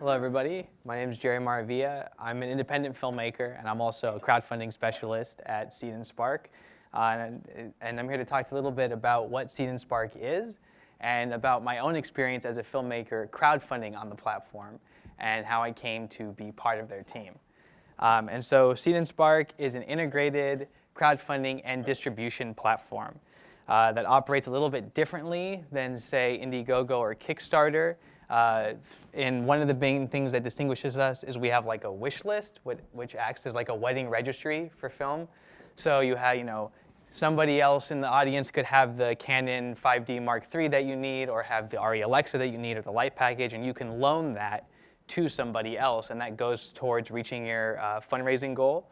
Hello, everybody. My name is Gerry Maravilla. I'm an independent filmmaker, and I'm also a crowdfunding specialist at Seed&Spark. And I'm here to talk to you a little bit about what Seed&Spark is and about my own experience as a filmmaker crowdfunding on the platform and how I came to be part of their team. And so Seed&Spark is an integrated crowdfunding and distribution platform that operates a little bit differently than, say, Indiegogo or Kickstarter. And one of the main things that distinguishes us is we have like a wish list, which acts as like a wedding registry for film. So you have, somebody else in the audience could have the Canon 5D Mark III that you need, or have the ARRI Alexa that you need, or the light package, and you can loan that to somebody else, and that goes towards reaching your fundraising goal.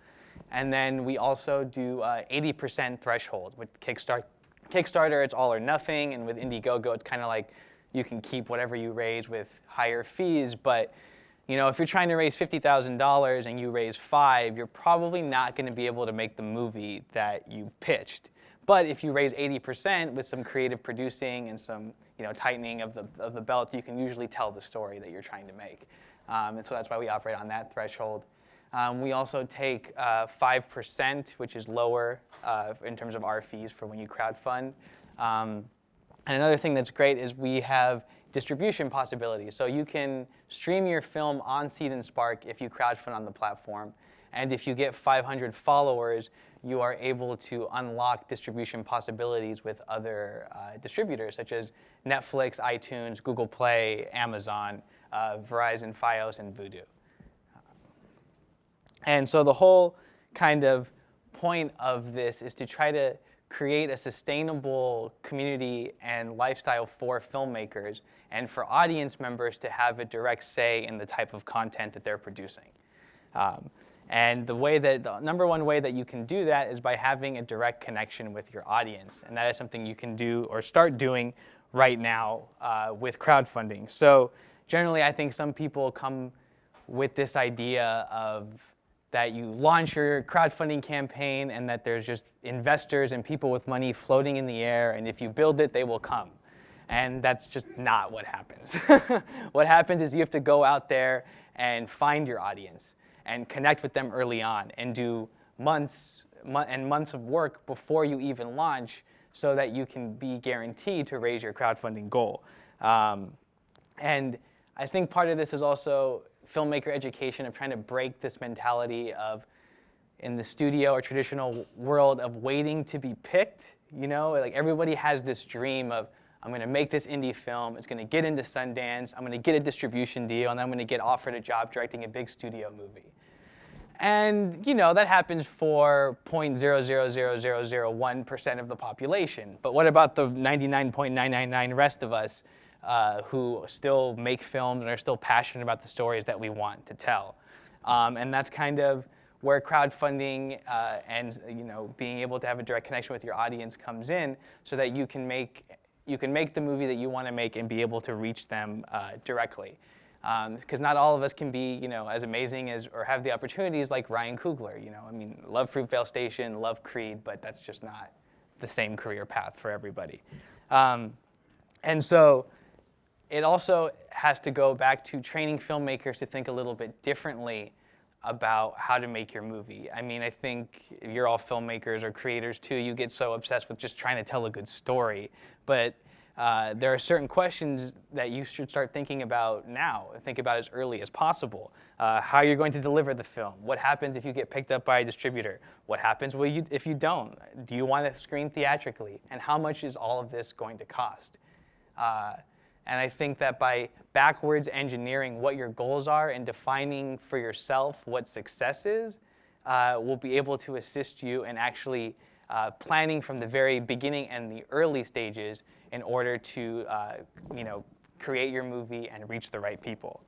And then we also do 80% threshold. With Kickstarter, it's all or nothing, and with Indiegogo, it's kind of like you can keep whatever you raise with higher fees, but if you're trying to raise $50,000 and you raise $5,000, you're probably not going to be able to make the movie that you've pitched. But if you raise 80% with some creative producing and some tightening of the belt, you can usually tell the story that you're trying to make. And so that's why we operate on that threshold. We also take 5%, which is lower in terms of our fees for when you crowdfund. And another thing that's great is we have distribution possibilities. So you can stream your film on Seed&Spark if you crowdfund on the platform. And if you get 500 followers, you are able to unlock distribution possibilities with other distributors, such as Netflix, iTunes, Google Play, Amazon, Verizon, Fios, and Vudu. And so the whole kind of point of this is to try to create a sustainable community and lifestyle for filmmakers and for audience members to have a direct say in the type of content that they're producing. And the number one way that you can do that is by having a direct connection with your audience. And that is something you can do or start doing right now with crowdfunding. So generally, I think some people come with this idea of that you launch your crowdfunding campaign and that there's just investors and people with money floating in the air, and if you build it, they will come. And that's just not what happens. What happens is you have to go out there and find your audience and connect with them early on and do months and months of work before you even launch so that you can be guaranteed to raise your crowdfunding goal. And I think part of this is also filmmaker education, of trying to break this mentality of, in the studio or traditional world, of waiting to be picked. Like everybody has this dream of, I'm going to make this indie film, it's going to get into Sundance, I'm going to get a distribution deal, and I'm going to get offered a job directing a big studio movie. And that happens for 0.00001% of the population. But what about the 99.999 rest of us who still make films and are still passionate about the stories that we want to tell? And that's kind of where crowdfunding and being able to have a direct connection with your audience comes in, so that you can make the movie that you want to make and be able to reach them directly. Because not all of us can be as amazing as or have the opportunities like Ryan Coogler. Love Fruitvale Station, love Creed, but that's just not the same career path for everybody. And so it also has to go back to training filmmakers to think a little bit differently about how to make your movie. I think you're all filmmakers or creators too. You get so obsessed with just trying to tell a good story. But there are certain questions that you should start thinking about now, and think about as early as possible. How you're going to deliver the film. What happens if you get picked up by a distributor? What happens if you don't? Do you want to screen theatrically? And how much is all of this going to cost? And I think that by backwards engineering what your goals are and defining for yourself what success is, will be able to assist you in actually planning from the very beginning and the early stages in order to create your movie and reach the right people.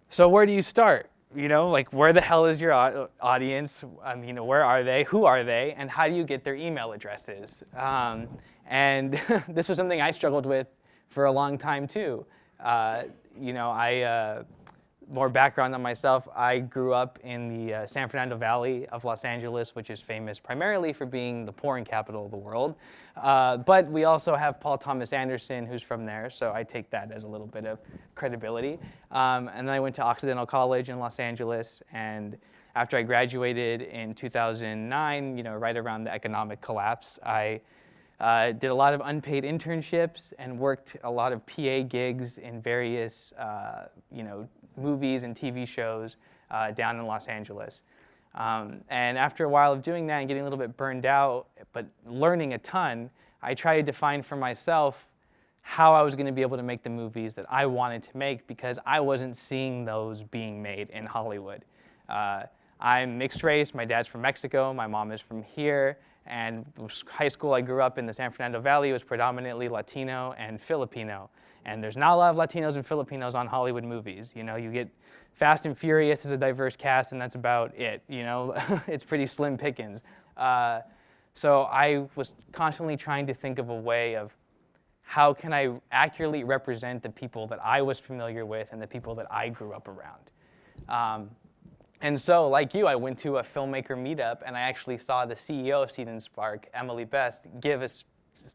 So where do you start? Like, where the hell is your audience? Where are they? Who are they? And how do you get their email addresses? And this was something I struggled with for a long time too. more background on myself, I grew up in the San Fernando Valley of Los Angeles, which is famous primarily for being the pouring capital of the world. But we also have Paul Thomas Anderson, who's from there, so I take that as a little bit of credibility. And then I went to Occidental College in Los Angeles, and after I graduated in 2009, right around the economic collapse, I did a lot of unpaid internships and worked a lot of PA gigs in various, movies and TV shows down in Los Angeles. And after a while of doing that and getting a little bit burned out, but learning a ton, I tried to define for myself how I was going to be able to make the movies that I wanted to make, because I wasn't seeing those being made in Hollywood. I'm mixed race. My dad's from Mexico. My mom is from here. And high school I grew up in the San Fernando Valley was predominantly Latino and Filipino. And there's not a lot of Latinos and Filipinos on Hollywood movies. You get Fast and Furious as a diverse cast, and that's about it. It's pretty slim pickings. So I was constantly trying to think of a way of how can I accurately represent the people that I was familiar with and the people that I grew up around. And so, like you, I went to a filmmaker meetup, and I actually saw the CEO of Seed&Spark, Emily Best, give a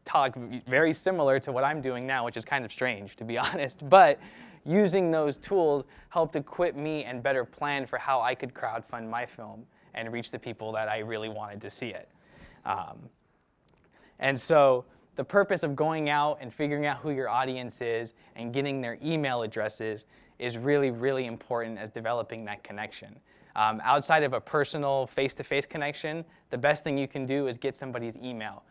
talk very similar to what I'm doing now, which is kind of strange, to be honest. But using those tools helped equip me and better plan for how I could crowdfund my film and reach the people that I really wanted to see it. And so the purpose of going out and figuring out who your audience is and getting their email addresses is really, really important as developing that connection. Outside of a personal face-to-face connection, the best thing you can do is get somebody's email.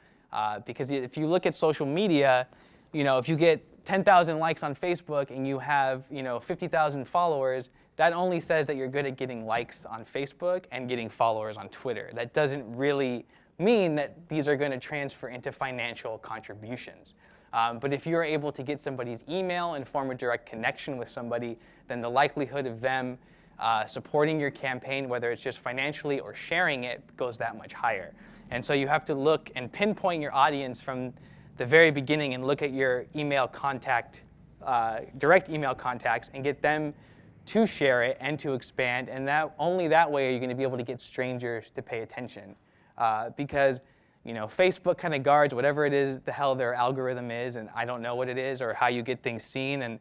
Because if you look at social media, if you get 10,000 likes on Facebook and you have 50,000 followers, that only says that you're good at getting likes on Facebook and getting followers on Twitter. That doesn't really mean that these are going to transfer into financial contributions. But if you're able to get somebody's email and form a direct connection with somebody, then the likelihood of them supporting your campaign, whether it's just financially or sharing it, goes that much higher. And so you have to look and pinpoint your audience from the very beginning and look at your email contact, direct email contacts, and get them to share it and to expand. And only that way are you going to be able to get strangers to pay attention. Because Facebook kind of guards whatever it is the hell their algorithm is, and I don't know what it is or how you get things seen. And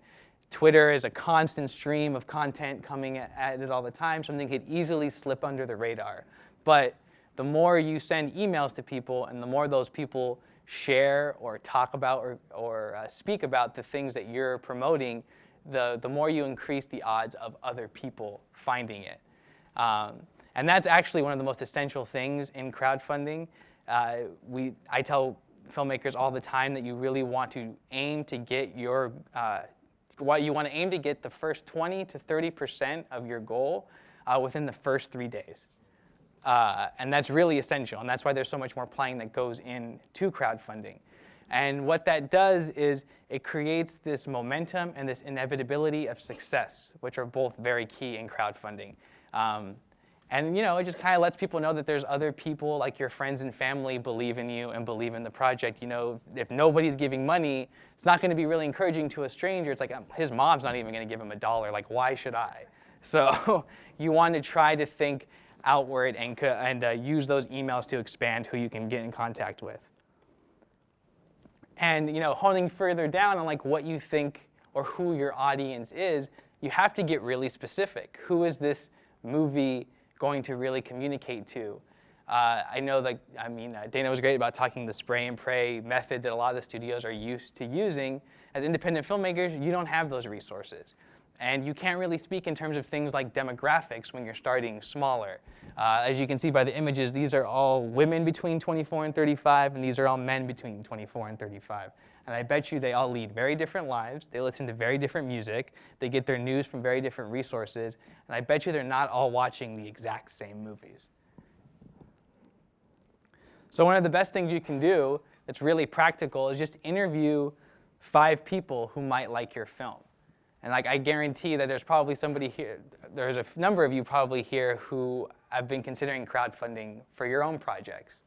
Twitter is a constant stream of content coming at it all the time. Something could easily slip under the radar. But the more you send emails to people and the more those people share or talk about or speak about the things that you're promoting, the more you increase the odds of other people finding it. And that's actually one of the most essential things in crowdfunding. I tell filmmakers all the time that you really want to aim to get the first 20 to 30% of your goal within the first 3 days. And that's really essential, and that's why there's so much more planning that goes into crowdfunding. And what that does is it creates this momentum and this inevitability of success, which are both very key in crowdfunding. And it just kind of lets people know that there's other people, like your friends and family, believe in you and believe in the project. If nobody's giving money, it's not going to be really encouraging to a stranger. It's like his mom's not even going to give him $1. Like, why should I? So you want to try to think outward and use those emails to expand who you can get in contact with. And honing further down on like what you think or who your audience is, you have to get really specific. Who is this movie going to really communicate to? I know Dana was great about talking the spray and pray method that a lot of the studios are used to using. As independent filmmakers, you don't have those resources. And you can't really speak in terms of things like demographics when you're starting smaller. As you can see by the images, these are all women between 24 and 35, and these are all men between 24 and 35. And I bet you they all lead very different lives. They listen to very different music. They get their news from very different resources. And I bet you they're not all watching the exact same movies. So one of the best things you can do that's really practical is just interview 5 people who might like your film. And I guarantee that there's probably somebody here, there's a number of you probably here who have been considering crowdfunding for your own projects.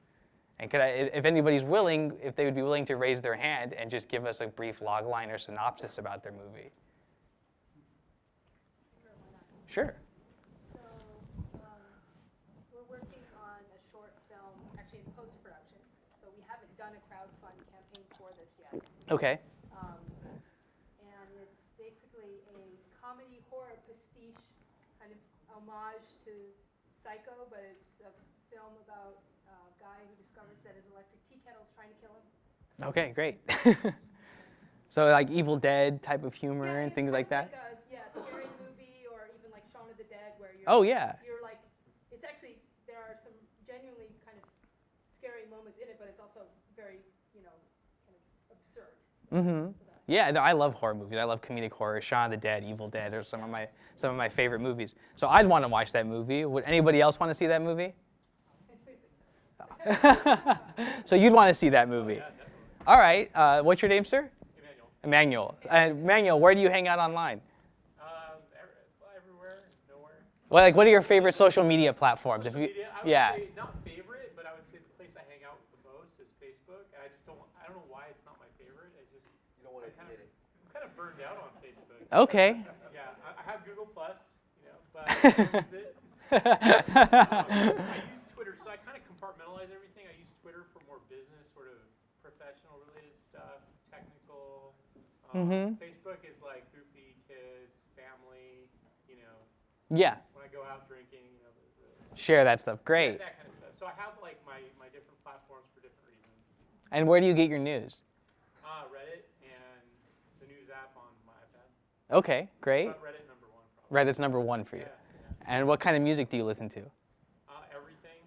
And if anybody's willing, if they would be willing to raise their hand and just give us a brief logline or synopsis about their movie. Sure. So we're working on a short film, actually in post-production. So we haven't done a crowdfund campaign for this yet. Okay. And it's basically a comedy horror pastiche kind of homage to Psycho, but it's a film about a guy who discovers that his electric tea kettle is trying to kill him. Okay, great. So like Evil Dead type of humor Yeah, and things like that? Yeah, scary movie, or even like Shaun of the Dead, where you're, Oh, yeah. you're like, it's actually, there are some genuinely kind of scary moments in it, but it's also very, kind of absurd. Mm-hmm. Yeah, no, I love horror movies. I love comedic horror. Shaun of the Dead, Evil Dead are some of my favorite movies. So I'd want to watch that movie. Would anybody else want to see that movie? So you'd want to see that movie. All right. What's your name, sir? Emmanuel. Emmanuel, where do you hang out online? Everywhere, nowhere. Well, like, what are your favorite social media platforms? Social media, I would say not favorite, but I would say the place I hang out the most is Facebook. And I don't know why it's not my favorite. You don't want to admit it. I'm kind of burned out on Facebook. Okay. Yeah, I have Google Plus, but I don't use it. I use Twitter, so I kind of compartmentalize everything. I use Twitter for more business, sort of professional related stuff, technical. Facebook is like goofy kids, family, Yeah. when I go out drinking, Share that stuff. Great. that kind of stuff. So I have like my different platforms for different reasons. And where do you get your news? Reddit and the news app on my iPad. Okay, great. But Reddit number one, probably. Reddit's number one for you. Yeah. And what kind of music do you listen to? Everything.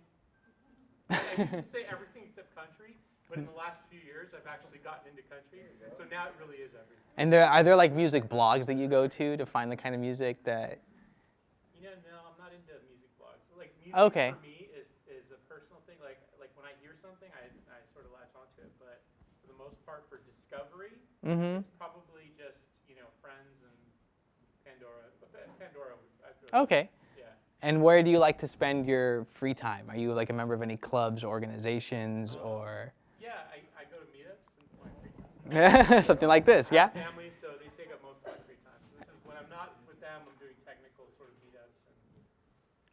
I used to say everything except country, but in the last few years, I've actually gotten into country, so now it really is everything. And are there like music blogs that you go to find the kind of music that? No, I'm not into music blogs. Like music Okay. for me is a personal thing. Like when I hear something, I sort of latch onto it. But for the most part, for discovery, it's probably just Friends and Pandora. But Pandora, I'd really Okay. Yeah. And where do you like to spend your free time? Are you like a member of any clubs, organizations, or? Yeah, I go to meetups and my free time. Something like this, I yeah? have family, so they take up most of my free time. So this is when I'm not with them, I'm doing technical sort of meetups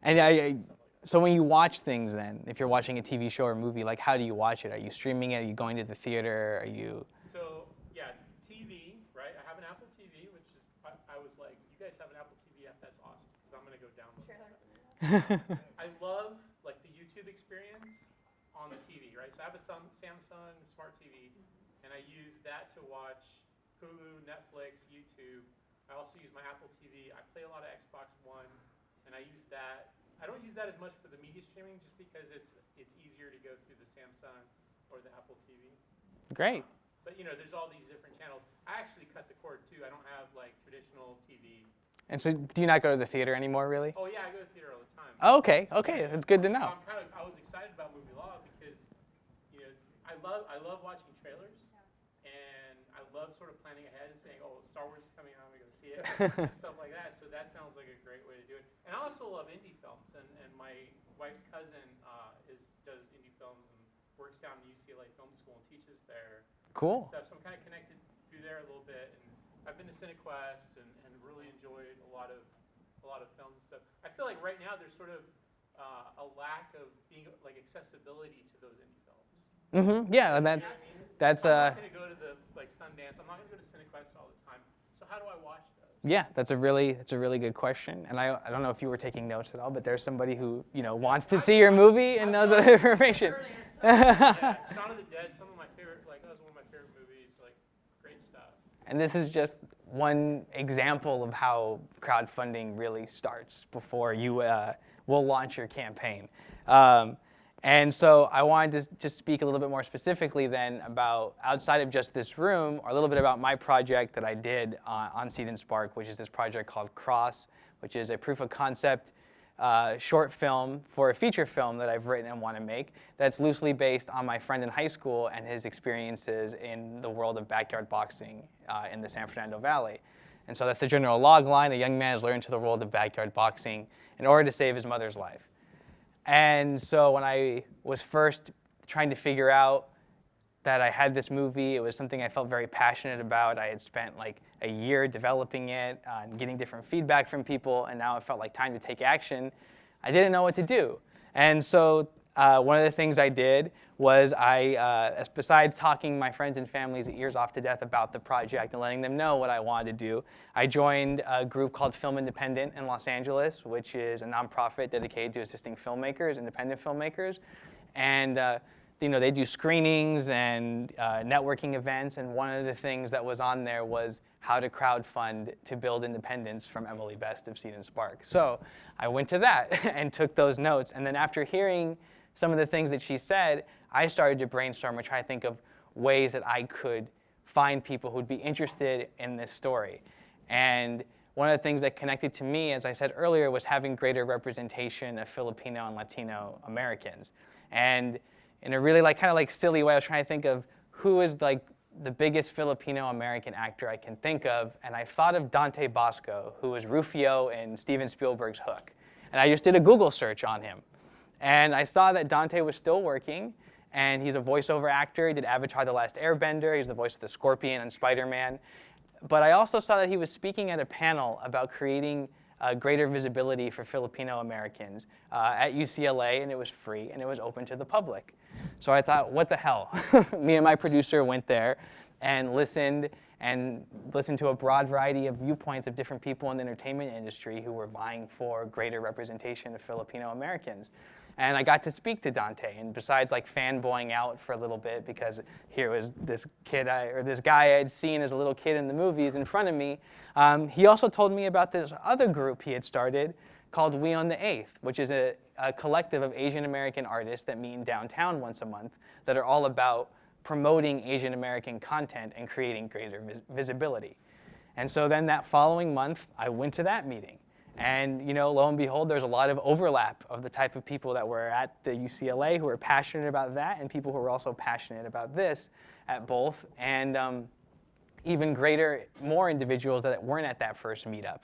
and So when you watch things then, if you're watching a TV show or movie, like how do you watch it? Are you streaming it? Are you going to the theater? Are you? So yeah, TV, right? I have an Apple TV, which is I was like, you guys have an Apple TV app? That's awesome, because I'm gonna go download it. I love like the YouTube experience on the TV, right? So I have a Samsung Smart TV, and I use that to watch Hulu, Netflix, YouTube. I also use my Apple TV. I play a lot of Xbox One, and I use that. I don't use that as much for the media streaming, just because it's easier to go through the Samsung or the Apple TV. Great. But there's all these different channels. I actually cut the cord too. I don't have like traditional TV. And so do you not go to the theater anymore, really? Oh yeah, I go to theater all the time. Oh, okay, that's good to know. So I was excited about Movie Law because I love watching trailers, and I love sort of planning ahead and saying, oh, Star Wars is coming out, I'm gonna go see it, and stuff like that. So that sounds like a great way to do it. And I also love indie films, and my wife's cousin does indie films and works down in UCLA Film School and teaches there. Cool. Stuff. So I'm kind of connected through there a little bit, and I've been to CineQuest and really enjoyed a lot of films and stuff. I feel like right now there's sort of a lack of being like accessibility to those indie films. Yeah, and that's I'm not going to go to the Sundance. I'm not going to go to CineQuest all the time. So how do I watch those? Yeah, that's a really good question. And I don't know if you were taking notes at all, but there's somebody who wants to see your movie and knows that information. Yeah, Shaun of the Dead, some of my favorite, that was one of my favorite movies, great stuff. And this is just one example of how crowdfunding really starts before you will launch your campaign. And so I wanted to just speak a little bit more specifically then about, outside of just this room, or a little bit about my project that I did on Seed&Spark, which is this project called Cross, which is a proof of concept short film for a feature film that I've written and want to make that's loosely based on my friend in high school and his experiences in the world of backyard boxing in the San Fernando Valley. And so that's the general log line. A young man is lured into the world of backyard boxing in order to save his mother's life. And so when I was first trying to figure out that I had this movie. It was something I felt very passionate about. I had spent like a year developing it and getting different feedback from people, and now it felt like time to take action. I didn't know what to do. And so one of the things I did was besides talking my friends and family's ears off to death about the project and letting them know what I wanted to do, I joined a group called Film Independent in Los Angeles, which is a nonprofit dedicated to assisting filmmakers, independent filmmakers. And they do screenings and networking events, and one of the things that was on there was how to crowdfund to build independence from Emily Best of Seed&Spark. So I went to that and took those notes, and then after hearing some of the things that she said, I started to brainstorm and try to think of ways that I could find people who'd be interested in this story. And one of the things that connected to me, as I said earlier, was having greater representation of Filipino and Latino Americans. And in a really kind of silly way, I was trying to think of who is the biggest Filipino American actor I can think of, and I thought of Dante Bosco, who was Rufio in Steven Spielberg's Hook. And I just did a Google search on him. And I saw that Dante was still working, and he's a voiceover actor. He did Avatar: The Last Airbender. He's the voice of the Scorpion and Spider-Man. But I also saw that he was speaking at a panel about creating greater visibility for Filipino Americans at UCLA, and it was free, and it was open to the public. So I thought, what the hell? Me and my producer went there and listened to a broad variety of viewpoints of different people in the entertainment industry who were vying for greater representation of Filipino Americans. And I got to speak to Dante, and besides fanboying out for a little bit because here was this this guy I had seen as a little kid in the movies in front of me, he also told me about this other group he had started called We on the 8th, which is a collective of Asian American artists that meet in downtown once a month that are all about promoting Asian American content and creating greater visibility. And so then that following month, I went to that meeting. And lo and behold, there's a lot of overlap of the type of people that were at the UCLA who are passionate about that and people who are also passionate about this at both, and even more individuals that weren't at that first meetup,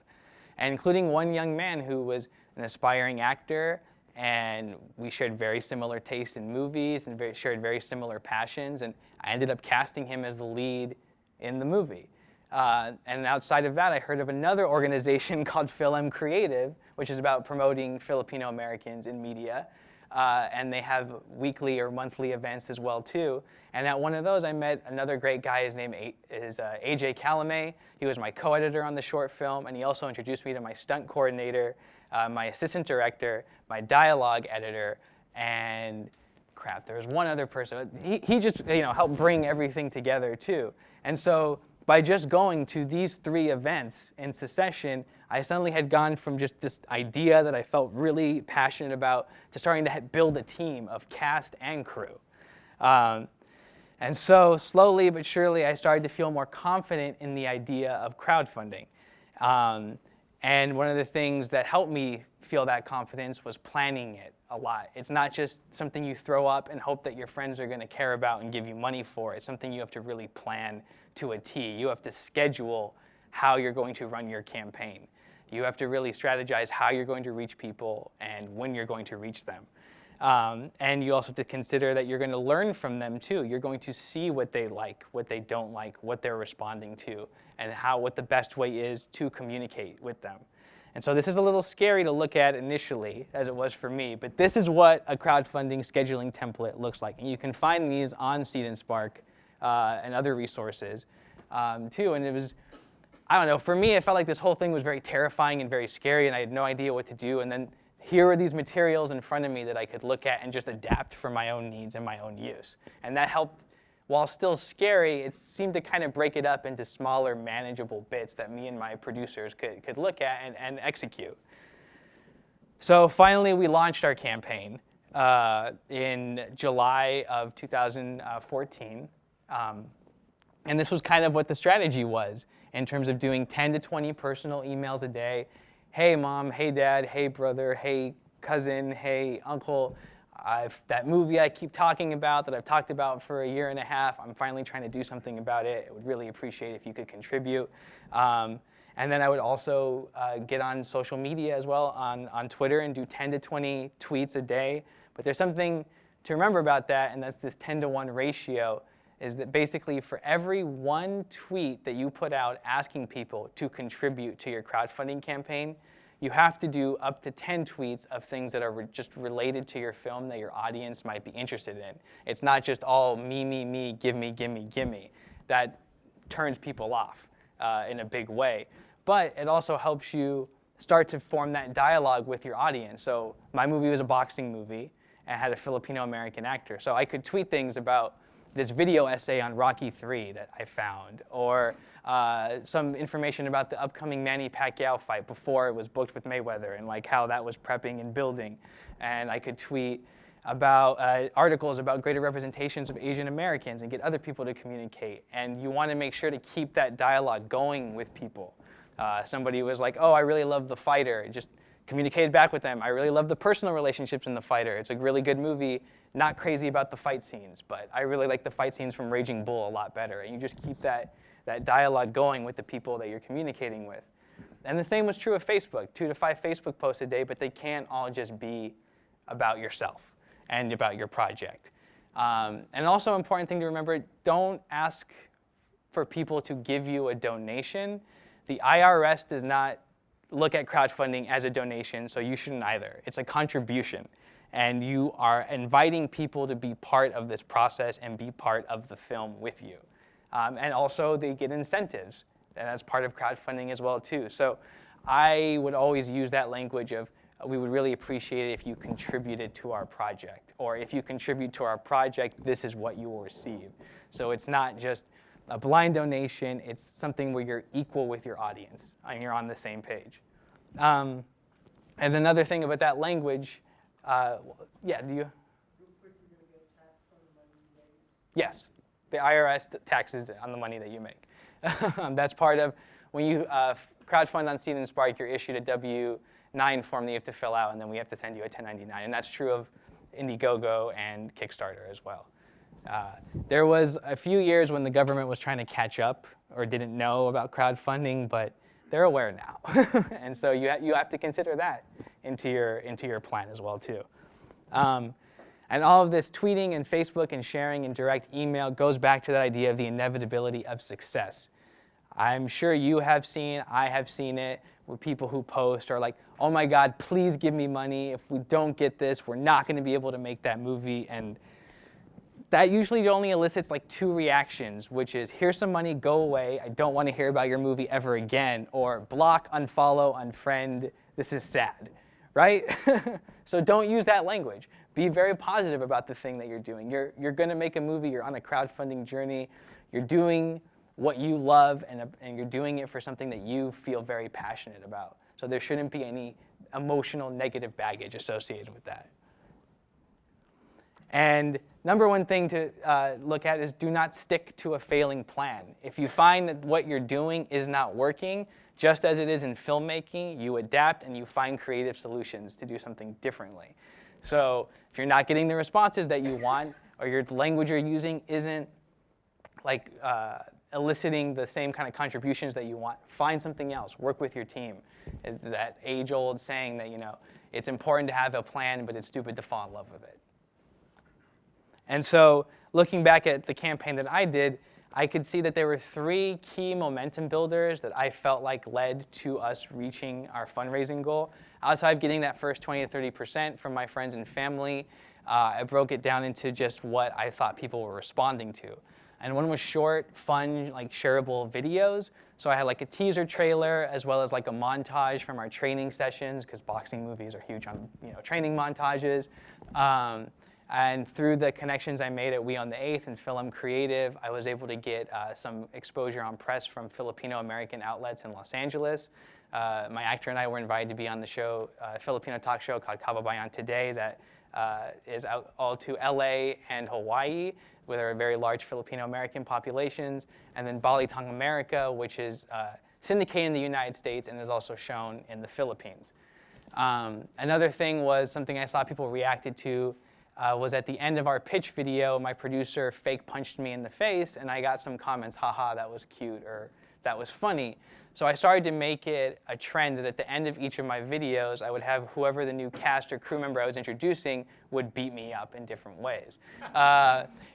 and including one young man who was an aspiring actor, and we shared very similar tastes in movies and shared very similar passions, and I ended up casting him as the lead in the movie. And outside of that, I heard of another organization called Film Creative, which is about promoting Filipino Americans in media. And they have weekly or monthly events as well, too. And at one of those, I met another great guy. His name is AJ Calamé. He was my co-editor on the short film, and he also introduced me to my stunt coordinator, my assistant director, my dialogue editor, and there was one other person. He just helped bring everything together, too. And so by just going to these 3 events in succession, I suddenly had gone from just this idea that I felt really passionate about to starting to build a team of cast and crew. And so slowly but surely, I started to feel more confident in the idea of crowdfunding. And one of the things that helped me feel that confidence was planning it a lot. It's not just something you throw up and hope that your friends are going to care about and give you money for. It's something you have to really plan to a T. You have to schedule how you're going to run your campaign. You have to really strategize how you're going to reach people and when you're going to reach them. And you also have to consider that you're going to learn from them too. You're going to see what they like, what they don't like, what they're responding to, and what the best way is to communicate with them. And so this is a little scary to look at initially, as it was for me, but this is what a crowdfunding scheduling template looks like. And you can find these on Seed&Spark and other resources too. And it was, I don't know, for me, it felt like this whole thing was very terrifying and very scary, and I had no idea what to do. And then here were these materials in front of me that I could look at and just adapt for my own needs and my own use. And that helped. While still scary, it seemed to kind of break it up into smaller, manageable bits that me and my producers could look at and execute. So finally, we launched our campaign in July of 2014. And this was kind of what the strategy was in terms of doing 10 to 20 personal emails a day. Hey, Mom. Hey, Dad. Hey, brother. Hey, cousin. Hey, uncle. That movie I keep talking about that I've talked about for 1.5 years, I'm finally trying to do something about it. I would really appreciate if you could contribute. And then I would also get on social media as well on Twitter and do 10 to 20 tweets a day. But there's something to remember about that, and that's this 10-to-1 ratio. is that basically for every one tweet that you put out asking people to contribute to your crowdfunding campaign, you have to do up to 10 tweets of things that are just related to your film that your audience might be interested in. It's not just all me, give me, give me, give me. That turns people off in a big way. But it also helps you start to form that dialogue with your audience. So my movie was a boxing movie and had a Filipino-American actor. So I could tweet things about this video essay on Rocky III that I found, or some information about the upcoming Manny Pacquiao fight before it was booked with Mayweather, and like how that was prepping and building. And I could tweet about articles about greater representations of Asian Americans and get other people to communicate. And you want to make sure to keep that dialogue going with people. Somebody was like, oh, I really love The Fighter. Just communicated back with them. I really love the personal relationships in The Fighter. It's a really good movie. Not crazy about the fight scenes, but I really like the fight scenes from Raging Bull a lot better. And you just keep that dialogue going with the people that you're communicating with. And the same was true of Facebook. 2 to 5 Facebook posts a day, but they can't all just be about yourself and about your project. And also an important thing to remember, don't ask for people to give you a donation. The IRS does not look at crowdfunding as a donation, so you shouldn't either. It's a contribution. And you are inviting people to be part of this process and be part of the film with you. And also they get incentives, and that's part of crowdfunding as well too. So I would always use that language of, we would really appreciate it if you contributed to our project, or if you contribute to our project, this is what you will receive. So it's not just a blind donation, it's something where you're equal with your audience and you're on the same page. And another thing about that language, yeah, do you? Real quick, you're going to get taxed on the money you make? Yes, the IRS taxes on the money that you make. That's part of, when you crowdfund on Seed&Spark, you're issued a W-9 form that you have to fill out, and then we have to send you a 1099. And that's true of Indiegogo and Kickstarter as well. There was a few years when the government was trying to catch up or didn't know about crowdfunding, but they're aware now. And so you have to consider that into your plan as well too. And all of this tweeting and Facebook and sharing and direct email goes back to that idea of the inevitability of success. I'm sure you have seen, I have seen it, where people who post are like, oh my God, please give me money. If we don't get this, we're not going to be able to make that movie. And that usually only elicits like 2 reactions, which is, here's some money, go away, I don't want to hear about your movie ever again, or block, unfollow, unfriend, this is sad, right? So don't use that language. Be very positive about the thing that you're doing. You're going to make a movie, you're on a crowdfunding journey, you're doing what you love, and you're doing it for something that you feel very passionate about. So there shouldn't be any emotional negative baggage associated with that. And number one thing to look at is, do not stick to a failing plan. If you find that what you're doing is not working, just as it is in filmmaking, you adapt and you find creative solutions to do something differently. So if you're not getting the responses that you want, or your language you're using isn't like eliciting the same kind of contributions that you want, find something else. Work with your team. It's that age-old saying that, it's important to have a plan, but it's stupid to fall in love with it. And so looking back at the campaign that I did, I could see that there were 3 key momentum builders that I felt like led to us reaching our fundraising goal. Outside of getting that first 20 to 30% from my friends and family, I broke it down into just what I thought people were responding to. And one was short, fun, like shareable videos. So I had like a teaser trailer as well as like a montage from our training sessions, because boxing movies are huge on training montages. And through the connections I made at We on the 8th and Film Creative, I was able to get some exposure on press from Filipino-American outlets in Los Angeles. My actor and I were invited to be on the show, a Filipino talk show called Kababayan Today that is out all to LA and Hawaii, where there are very large Filipino-American populations, and then Balitang America, which is syndicated in the United States and is also shown in the Philippines. Another thing was something I saw people reacted to was at the end of our pitch video, my producer fake punched me in the face, and I got some comments, haha, that was cute, or that was funny. So I started to make it a trend that at the end of each of my videos, I would have whoever the new cast or crew member I was introducing would beat me up in different ways.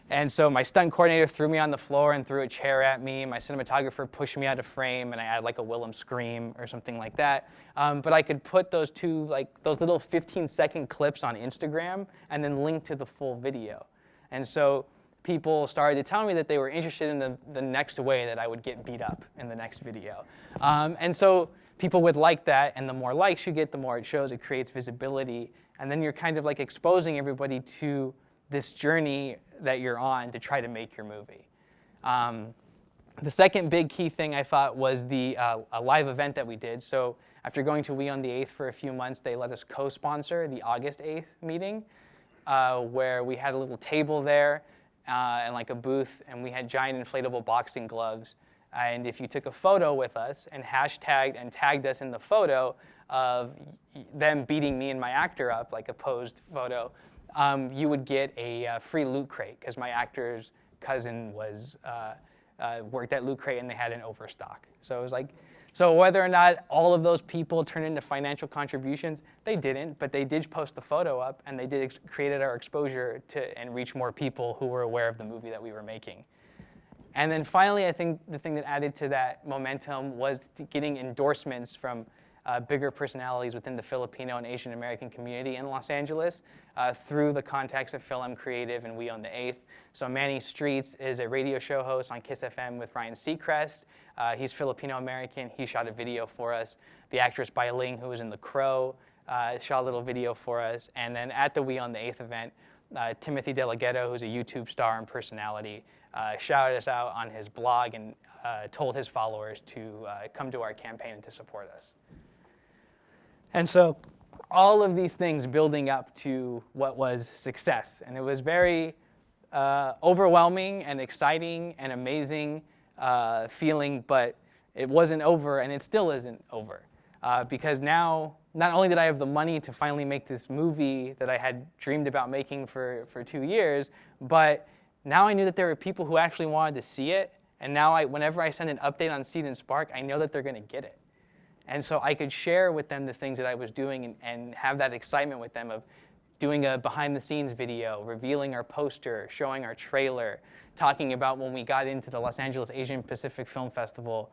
And so my stunt coordinator threw me on the floor and threw a chair at me. My cinematographer pushed me out of frame, and I had like a Willem scream or something like that. But I could put those those little 15-second clips on Instagram and then link to the full video. And so people started to tell me that they were interested in the next way that I would get beat up in the next video. And so people would like that, and the more likes you get, the more it shows, it creates visibility, and then you're kind of like exposing everybody to this journey that you're on to try to make your movie. The second big key thing I thought was a live event that we did. So after going to We on the 8th for a few months, they let us co-sponsor the August 8th meeting, where we had a little table there, and like a booth, and we had giant inflatable boxing gloves. And if you took a photo with us and hashtagged and tagged us in the photo of them beating me and my actor up, like a posed photo, you would get a free Loot Crate, because my actor's cousin worked at Loot Crate and they had an overstock. So it was like, so whether or not all of those people turned into financial contributions, they didn't, but they did post the photo up, and they did created our exposure and reach more people who were aware of the movie that we were making. And then finally, I think the thing that added to that momentum was getting endorsements from bigger personalities within the Filipino and Asian American community in Los Angeles through the contacts of Film Creative and We on the 8th. So Manny Streets is a radio show host on Kiss FM with Ryan Seacrest. He's Filipino American. He shot a video for us. The actress Bai Ling, who was in The Crow, shot a little video for us. And then at the We on the 8th event, Timothy DeLaGhetto, who's a YouTube star and personality, shouted us out on his blog and told his followers to come to our campaign and to support us. And so all of these things building up to what was success. And it was very overwhelming and exciting and amazing feeling, but it wasn't over, and it still isn't over. Because now, not only did I have the money to finally make this movie that I had dreamed about making for 2 years, but now I knew that there were people who actually wanted to see it, and now whenever I send an update on Seed&Spark, I know that they're going to get it. And so I could share with them the things that I was doing and have that excitement with them of doing a behind-the-scenes video, revealing our poster, showing our trailer, talking about when we got into the Los Angeles Asian Pacific Film Festival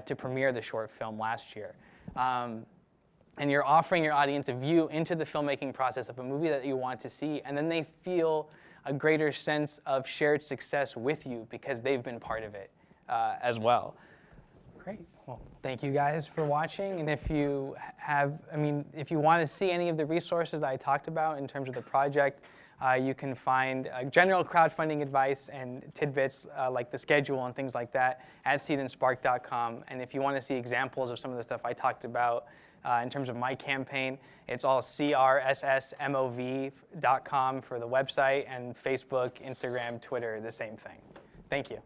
to premiere the short film last year. And you're offering your audience a view into the filmmaking process of a movie that you want to see, and then they feel a greater sense of shared success with you because they've been part of it as well. Great. Well, thank you guys for watching. And if you if you want to see any of the resources that I talked about in terms of the project, you can find general crowdfunding advice and tidbits like the schedule and things like that at seedandspark.com. And if you want to see examples of some of the stuff I talked about in terms of my campaign, it's all crssmov.com for the website, and Facebook, Instagram, Twitter, the same thing. Thank you.